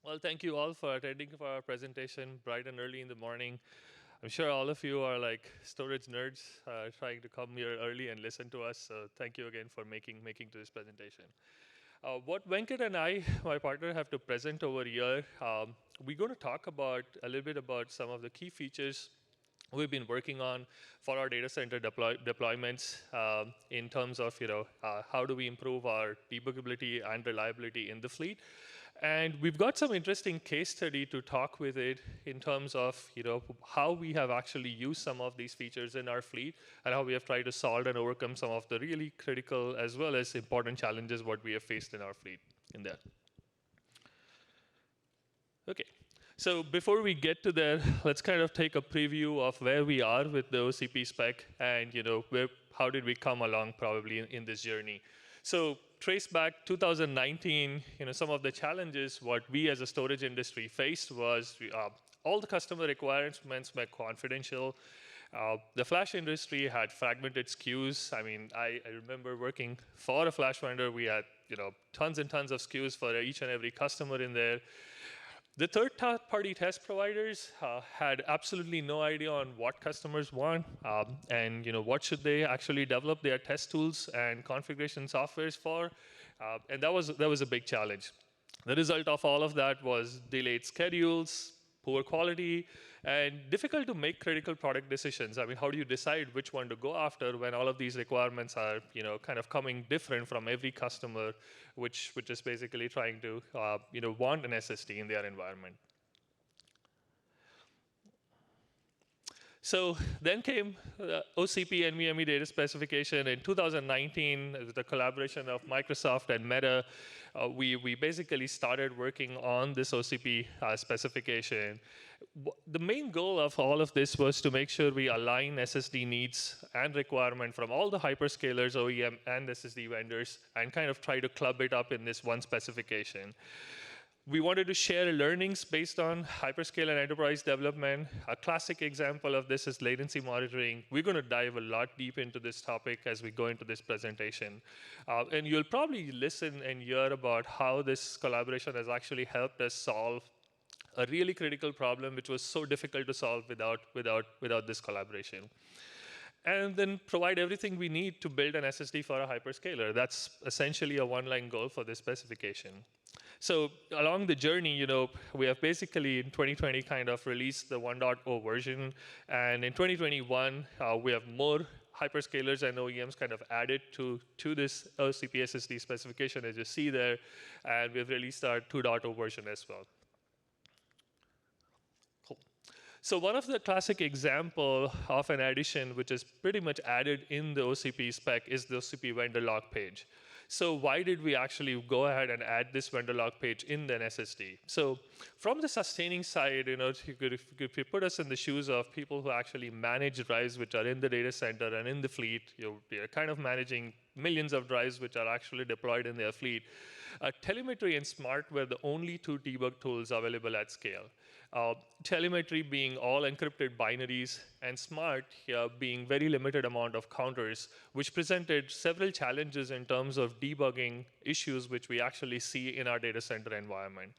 Well, thank you all for attending for our presentation bright and early in the morning. I'm sure all of you are like storage nerds trying to come here early and listen to us. So thank you again for making to this presentation. What Venkat and I, my partner, have to present over here, we're going to talk about a little bit about some of the key features we've been working on for our data center deployments in terms of how do we improve our debuggability and reliability in the fleet. And we've got some interesting case study to talk with it in terms of how we have actually used some of these features in our fleet and how we have tried to solve and overcome some of the really critical as well as important challenges what we have faced in our fleet in that. Okay. So before we get to there, let's kind of take a preview of where we are with the OCP spec and how did we come along probably in this journey. So trace back 2019, some of the challenges what we as a storage industry faced was all the customer requirements were confidential. The flash industry had fragmented SKUs. I mean, I remember working for a flash vendor. We had tons and tons of SKUs for each and every customer in there. The third-party test providers had absolutely no idea on what customers want and what should they actually develop their test tools and configuration softwares for, and that was a big challenge. The result of all of that was delayed schedules, poor quality, and difficult to make critical product decisions. I mean, how do you decide which one to go after when all of these requirements are, kind of coming different from every customer, which is basically trying to, want an SSD in their environment. So then came OCP NVMe data specification in 2019 with the collaboration of Microsoft and Meta. We basically started working on this OCP specification. The main goal of all of this was to make sure we align SSD needs and requirement from all the hyperscalers, OEM, and SSD vendors, and kind of try to club it up in this one specification. We wanted to share learnings based on hyperscale and enterprise development. A classic example of this is latency monitoring. We're going to dive a lot deep into this topic as we go into this presentation. And you'll probably listen and hear about how this collaboration has actually helped us solve a really critical problem which was so difficult to solve without this collaboration. And then provide everything we need to build an SSD for a hyperscaler. That's essentially a one-line goal for this specification. So along the journey, we have basically in 2020 kind of released the 1.0 version. And in 2021, we have more hyperscalers and OEMs kind of added to this OCP SSD specification, as you see there. And we've released our 2.0 version as well. Cool. So one of the classic example of an addition which is pretty much added in the OCP spec is the OCP Vendor Log Page. So why did we actually go ahead and add this vendor log page in an SSD? So from the sustaining side, if you put us in the shoes of people who actually manage drives which are in the data center and in the fleet, you're kind of managing millions of drives which are actually deployed in their fleet. Telemetry and Smart were the only two debug tools available at scale. Telemetry being all encrypted binaries, and Smart being very limited amount of counters, which presented several challenges in terms of debugging issues which we actually see in our data center environment.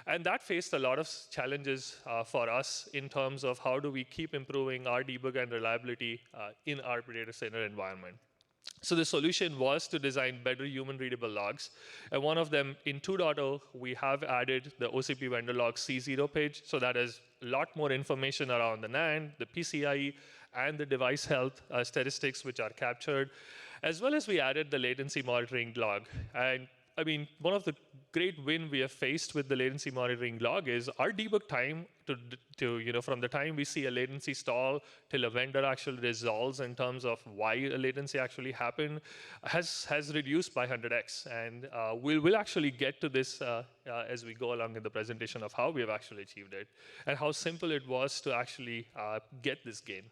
And that faced a lot of challenges for us in terms of how do we keep improving our debug and reliability in our data center environment. So the solution was to design better human-readable logs. And one of them, in 2.0, we have added the OCP Vendor Log C0 page. So that is a lot more information around the NAND, the PCIe, and the device health statistics which are captured, as well as we added the latency monitoring log. And I mean, one of the great win we have faced with the latency monitoring log is our debug time from the time we see a latency stall till a vendor actually resolves in terms of why a latency actually happened has reduced by 100x. And we'll actually get to this as we go along in the presentation of how we have actually achieved it and how simple it was to actually get this gain.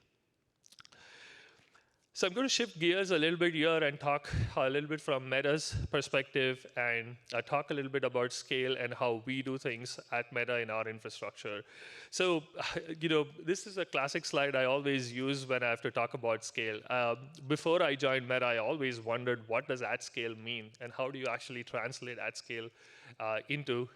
So I'm going to shift gears a little bit here and talk a little bit from Meta's perspective and talk a little bit about scale and how we do things at Meta in our infrastructure. So, this is a classic slide I always use when I have to talk about scale. Before I joined Meta, I always wondered what does at scale mean and how do you actually translate at scale into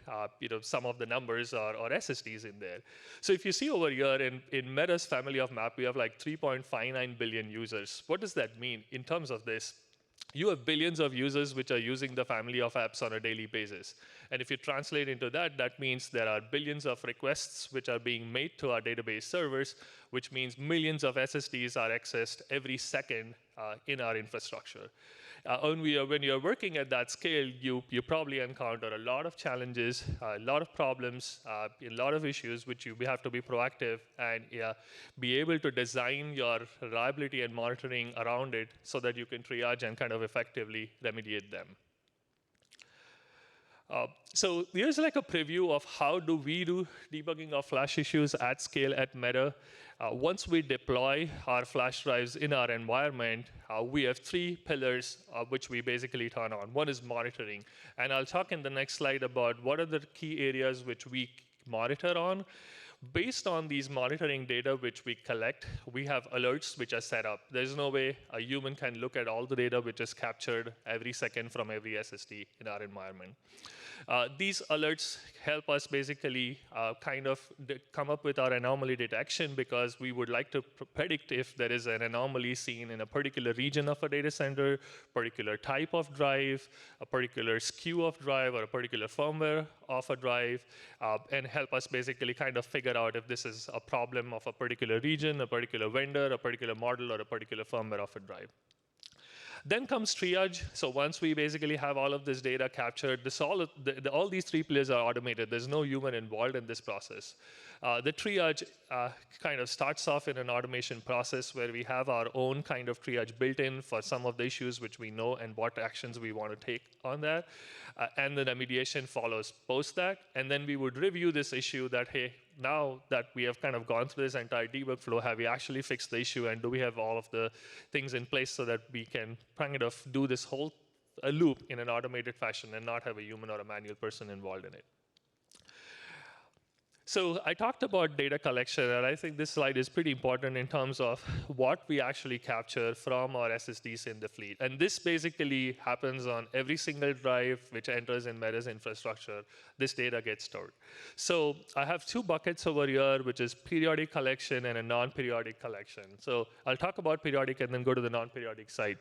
some of the numbers or SSDs in there. So if you see over here in Meta's family of map, we have like 3.59 billion users. What does that mean in terms of this? You have billions of users which are using the family of apps on a daily basis. And if you translate into that, that means there are billions of requests which are being made to our database servers, which means millions of SSDs are accessed every second in our infrastructure. When you're working at that scale, you probably encounter a lot of challenges, a lot of problems, a lot of issues which you have to be proactive and be able to design your reliability and monitoring around it so that you can triage and kind of effectively remediate them. So here's like a preview of how do we do debugging of flash issues at scale at Meta. Once we deploy our flash drives in our environment, we have three pillars which we basically turn on. One is monitoring. And I'll talk in the next slide about what are the key areas which we monitor on. Based on these monitoring data which we collect, we have alerts which are set up. There's no way a human can look at all the data which is captured every second from every SSD in our environment. These alerts help us basically kind of come up with our anomaly detection because we would like to predict if there is an anomaly seen in a particular region of a data center, particular type of drive, a particular SKU of drive, or a particular firmware of a drive, and help us basically kind of figure out if this is a problem of a particular region, a particular vendor, a particular model, or a particular firmware of a drive. Then comes triage. So once we basically have all of this data captured, all these three pillars are automated. There's no human involved in this process. The triage kind of starts off in an automation process where we have our own kind of triage built in for some of the issues which we know and what actions we want to take on that. And the remediation follows post that. And then we would review this issue that, hey, now that we have kind of gone through this entire debug flow, have we actually fixed the issue? And do we have all of the things in place so that we can kind of do this whole loop in an automated fashion and not have a human or a manual person involved in it? So I talked about data collection, and I think this slide is pretty important in terms of what we actually capture from our SSDs in the fleet. And this basically happens on every single drive which enters in Meta's infrastructure. This data gets stored. So I have two buckets over here, which is periodic collection and a non-periodic collection. So I'll talk about periodic and then go to the non-periodic side.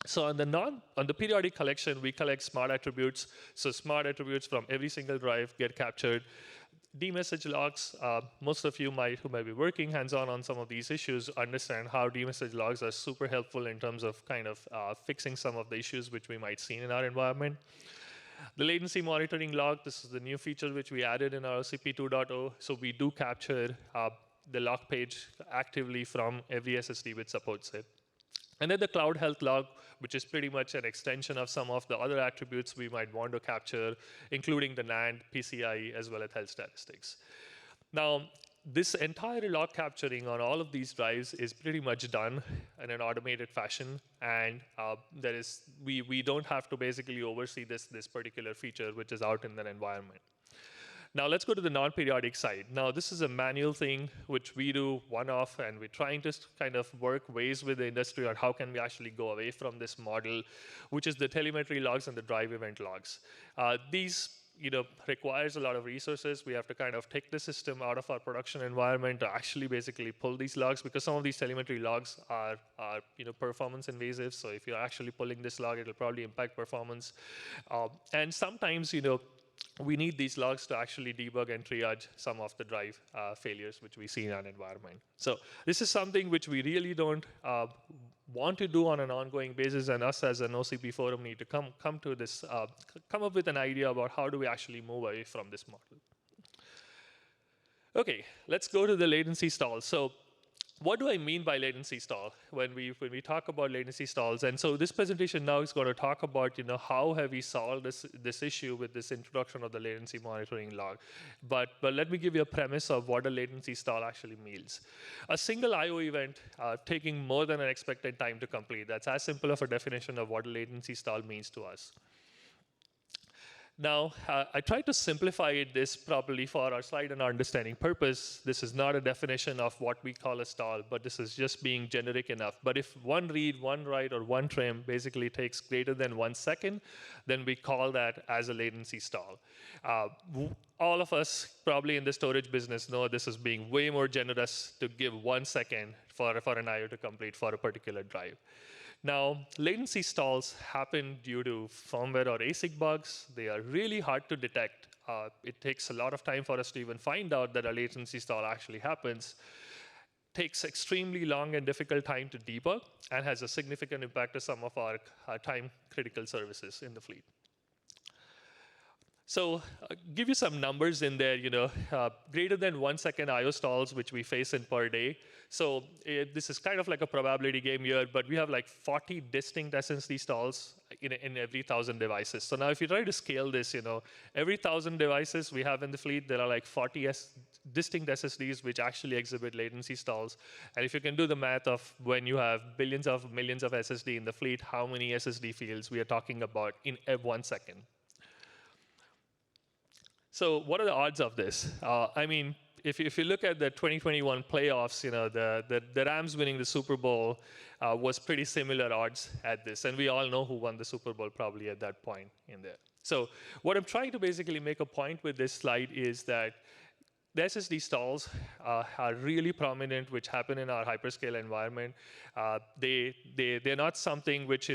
So on the periodic collection, we collect smart attributes. So smart attributes from every single drive get captured. Demessage logs, most of you who might be working hands-on on some of these issues understand how demessage logs are super helpful in terms of kind of fixing some of the issues which we might see in our environment. The latency monitoring log, this is the new feature which we added in our OCP 2.0. So we do capture the log page actively from every SSD which supports it. And then the cloud health log, which is pretty much an extension of some of the other attributes we might want to capture, including the NAND, PCIe, as well as health statistics. Now, this entire log capturing on all of these drives is pretty much done in an automated fashion, and we don't have to basically oversee this particular feature, which is out in the environment. Now let's go to the non-periodic side. Now this is a manual thing which we do one-off, and we're trying to kind of work ways with the industry on how can we actually go away from this model, which is the telemetry logs and the drive event logs. These requires a lot of resources. We have to kind of take the system out of our production environment to actually basically pull these logs, because some of these telemetry logs are performance invasive. So if you're actually pulling this log, it'll probably impact performance. And sometimes we need these logs to actually debug and triage some of the drive failures which we see in our environment. So this is something which we really don't want to do on an ongoing basis, and us as an OCP forum need to come up with an idea about how do we actually move away from this model. Okay, let's go to the latency stall. So what do I mean by latency stall when we talk about latency stalls? And so this presentation now is going to talk about how have we solved this issue with this introduction of the latency monitoring log. But let me give you a premise of what a latency stall actually means. A single I/O event taking more than an expected time to complete. That's as simple of a definition of what a latency stall means to us. Now, I tried to simplify this properly for our slide and our understanding purpose. This is not a definition of what we call a stall, but this is just being generic enough. But if one read, one write, or one trim basically takes greater than 1 second, then we call that as a latency stall. All of us probably in the storage business know this is being way more generous to give 1 second for an I/O to complete for a particular drive. Now, latency stalls happen due to firmware or ASIC bugs. They are really hard to detect. It takes a lot of time for us to even find out that a latency stall actually happens. Takes extremely long and difficult time to debug, and has a significant impact to some of our time-critical services in the fleet. So give you some numbers in there, greater than 1 second I/O stalls, which we face in per day. So this is kind of like a probability game here, but we have like 40 distinct SSD stalls in every 1,000 devices. So now if you try to scale this, every 1,000 devices we have in the fleet, there are like 40 distinct SSDs which actually exhibit latency stalls. And if you can do the math of when you have billions of millions of SSD in the fleet, how many SSD fields we are talking about in 1 second. So what are the odds of this? I mean, if you look at the 2021 playoffs, the Rams winning the Super Bowl was pretty similar odds at this. And we all know who won the Super Bowl probably at that point in there. So what I'm trying to basically make a point with this slide is that the SSD stalls are really prominent, which happen in our hyperscale environment. They're not something which,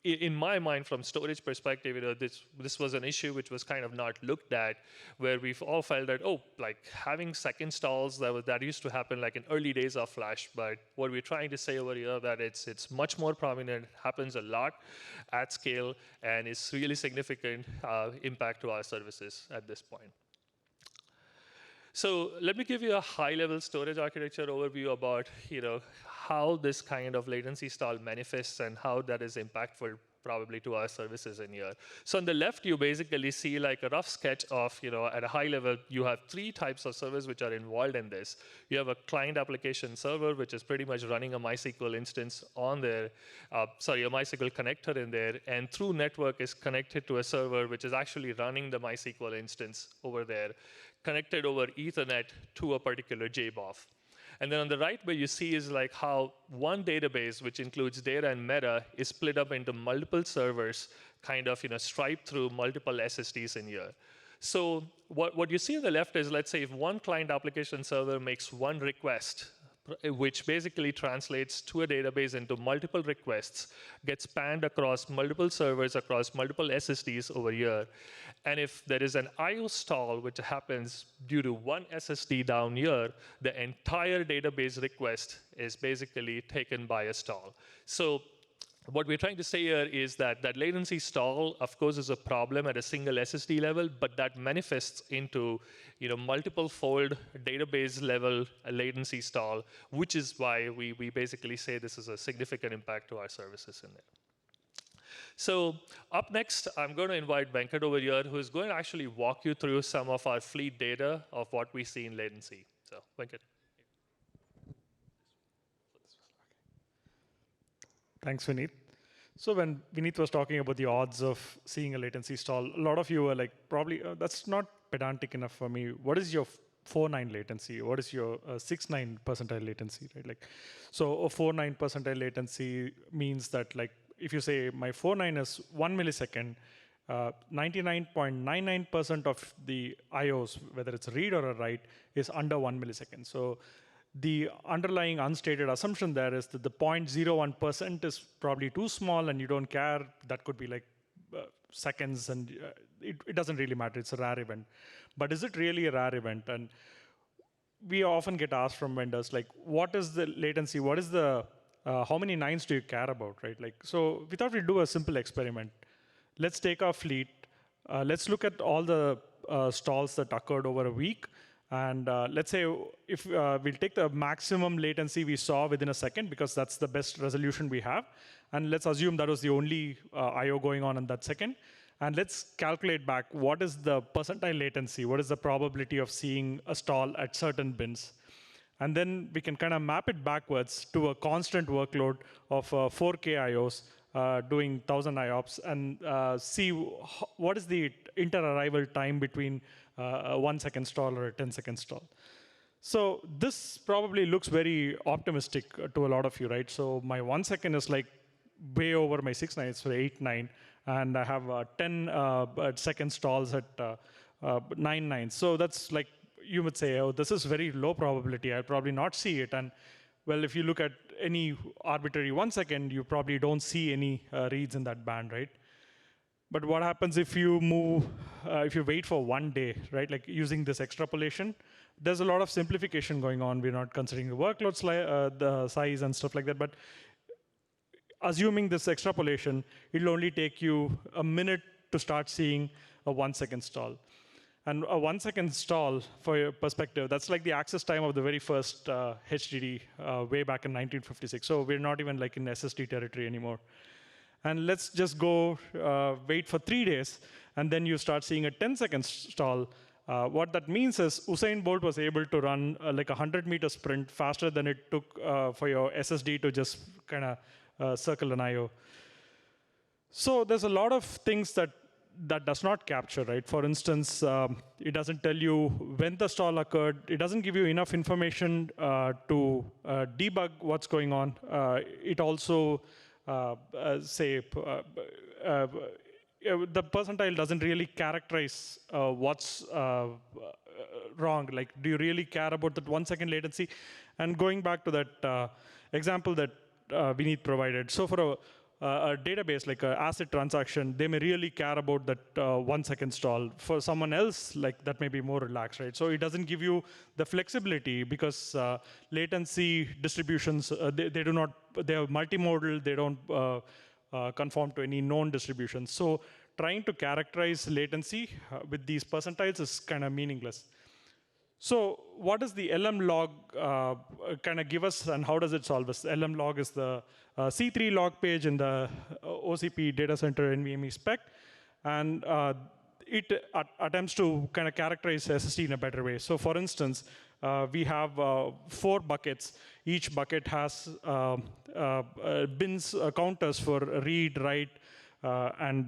in my mind, from storage perspective, this was an issue which was kind of not looked at, where we've all felt that, like having second stalls, that used to happen like in early days of Flash. But what we're trying to say over here that it's much more prominent, happens a lot at scale, and it's really significant impact to our services at this point. So let me give you a high-level storage architecture overview about how this kind of latency stall manifests and how that is impactful probably to our services in here. So on the left, you basically see like a rough sketch of, at a high level, you have 3 types of servers which are involved in this. You have a client application server, which is pretty much running a MySQL instance on there, a MySQL connector in there, and through network is connected to a server which is actually running the MySQL instance over there, connected over Ethernet to a particular JBOF. And then on the right, where you see is like how one database, which includes data and meta, is split up into multiple servers, kind of striped through multiple SSDs in here. So what you see on the left is, let's say if one client application server makes one request, which basically translates to a database into multiple requests, gets spanned across multiple servers, across multiple SSDs over here. And if there is an I/O stall, which happens due to one SSD down here, the entire database request is basically taken by a stall. So what we're trying to say here is that latency stall, of course, is a problem at a single SSD level, but that manifests into multiple fold database level latency stall, which is why we basically say this is a significant impact to our services in there. So up next, I'm going to invite Venkat over here, who is going to actually walk you through some of our fleet data of what we see in latency. So Venkat. Thanks, Vineet. So when Vineet was talking about the odds of seeing a latency stall, a lot of you were like, probably, that's not pedantic enough for me. What is your 4.9 latency? What is your 6.9 percentile latency? Right? So a 4.9 percentile latency means that if you say my 4.9 is 1 millisecond, 99.99% of the IOs, whether it's a read or a write, is under 1 millisecond. So the underlying unstated assumption there is that the 0.01% is probably too small and you don't care. That could be like seconds, and it doesn't really matter. It's a rare event. But is it really a rare event? And we often get asked from vendors, what is the latency? What is the how many nines do you care about, right? So we thought we'd do a simple experiment. Let's take our fleet. Let's look at all the stalls that occurred over a week. And let's say if we'll take the maximum latency we saw within a second, because that's the best resolution we have. And let's assume that was the only I/O going on in that second. And let's calculate back what is the percentile latency, what is the probability of seeing a stall at certain bins. And then we can kind of map it backwards to a constant workload of 4K IOs doing 1,000 IOPS and see what is the inter-arrival time between a 1 second stall or a 10-second stall. So this probably looks very optimistic to a lot of you, right? So my 1 second is like way over my 6 nines, so 8 9, and I have 10 second stalls at 9 nines. So that's like, you would say, oh, this is very low probability. I'll probably not see it. And well, if you look at any arbitrary 1 second, you probably don't see any reads in that band, right? But what happens if you move, if you wait for 1 day, right? Like using this extrapolation, there's a lot of simplification going on. We're not considering the workload the size and stuff like that. But assuming this extrapolation, it'll only take you a minute to start seeing a 1 second stall. And a 1 second stall, for your perspective, that's like the access time of the very first HDD way back in 1956. So we're not even like in SSD territory anymore. And let's just go wait for 3 days, and then you start seeing a 10-second stall. What that means is Usain Bolt was able to run like a 100-meter sprint faster than it took for your SSD to just kind of circle an I/O. So there's a lot of things that does not capture, right? For instance, it doesn't tell you when the stall occurred. It doesn't give you enough information to debug what's going on. It also the percentile doesn't really characterize what's wrong. Like, do you really care about that 1 second latency? And going back to that example that Vineet provided. So for a database like an ACID transaction, they may really care about that 1 second stall. For someone else, like that may be more relaxed, right? So it doesn't give you the flexibility because latency distributions, they are multimodal, they don't conform to any known distributions. So trying to characterize latency with these percentiles is kind of meaningless. So what does the LM log kind of give us, and how does it solve this? LM log is the C3 log page in the OCP Datacenter NVMe spec, and it attempts to kind of characterize SSD in a better way. So for instance, we have 4 buckets. Each bucket has bins, counters for read, write, and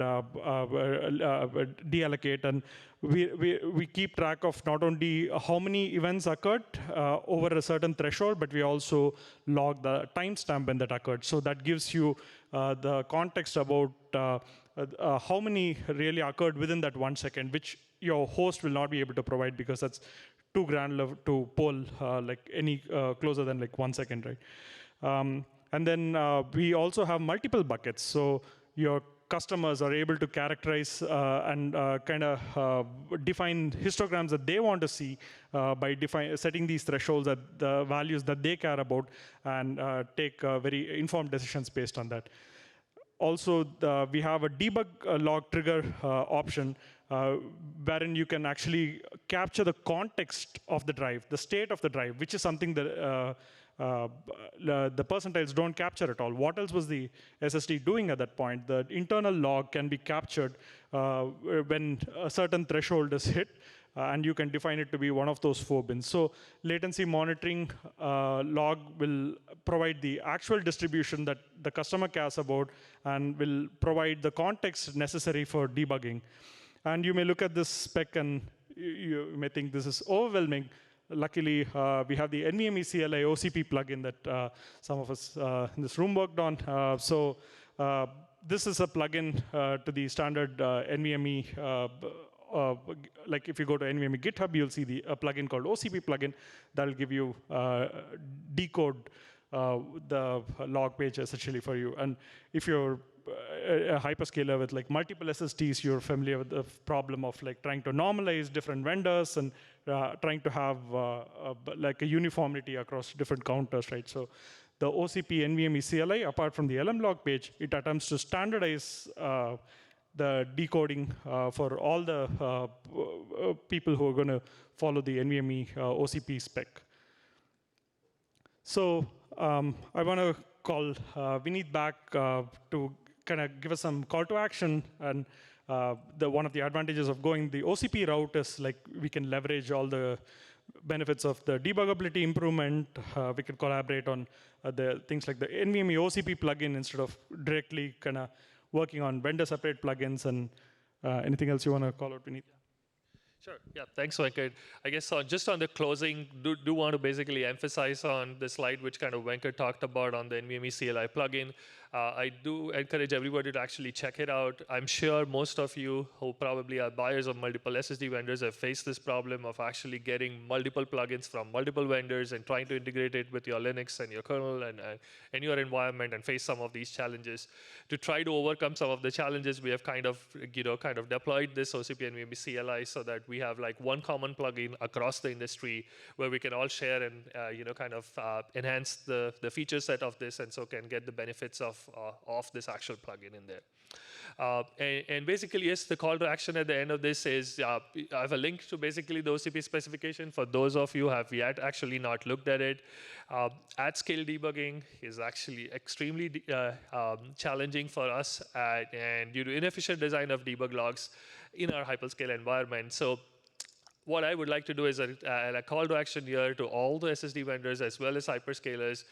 deallocate, and we keep track of not only how many events occurred over a certain threshold, but we also log the timestamp when that occurred. So that gives you the context about how many really occurred within that 1 second, which your host will not be able to provide because that's too granular to poll like any closer than like 1 second, right? And then we also have multiple buckets. So your customers are able to characterize and kind of define histograms that they want to see by setting these thresholds at the values that they care about and take very informed decisions based on that. Also, we have a debug log trigger option wherein you can actually capture the context of the drive, the state of the drive, which is something that the percentiles don't capture at all. What else was the SSD doing at that point? The internal log can be captured when a certain threshold is hit, and you can define it to be one of those 4 bins. So latency monitoring log will provide the actual distribution that the customer cares about and will provide the context necessary for debugging. And you may look at this spec and you may think this is overwhelming. Luckily, we have the NVMe CLI OCP plugin that some of us in this room worked on. So this is a plugin to the standard NVMe. Like if you go to NVMe GitHub, you'll see a plugin called OCP plugin that'll give you decode the log page essentially for you. And if you're a hyperscaler with like multiple SSDs, you're familiar with the problem of like trying to normalize different vendors and trying to have like a uniformity across different counters, right? So the OCP NVMe CLI, apart from the LM log page, it attempts to standardize the decoding for all the people who are going to follow the NVMe OCP spec. So I want to call Vineet back to kind of give us some call to action. And one of the advantages of going the OCP route is like we can leverage all the benefits of the debuggability improvement. We can collaborate on the things like the NVMe OCP plugin instead of directly kind of working on vendor separate plugins. And anything else you want to call out, Vineet? Sure. Yeah. Thanks, Venkat. I guess just on the closing, do want to basically emphasize on the slide which kind of Venkat talked about on the NVMe CLI plugin. I do encourage everybody to actually check it out. I'm sure most of you who probably are buyers of multiple SSD vendors have faced this problem of actually getting multiple plugins from multiple vendors and trying to integrate it with your Linux and your kernel and your environment and face some of these challenges. To try to overcome some of the challenges, we have kind of deployed this OCP NVMe CLI so that we have like one common plugin across the industry where we can all share and enhance the feature set of this, and so can get the benefits of this actual plugin in there. And basically, yes, the call to action at the end of this is I have a link to basically the OCP specification for those of you who have yet actually not looked at it. At-scale debugging is actually extremely challenging for us, and due to inefficient design of debug logs in our hyperscale environment. So what I would like to do is a call to action here to all the SSD vendors as well as hyperscalers.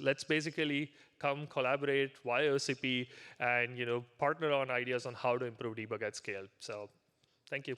Let's basically come collaborate via OCP and partner on ideas on how to improve debug at scale. So thank you.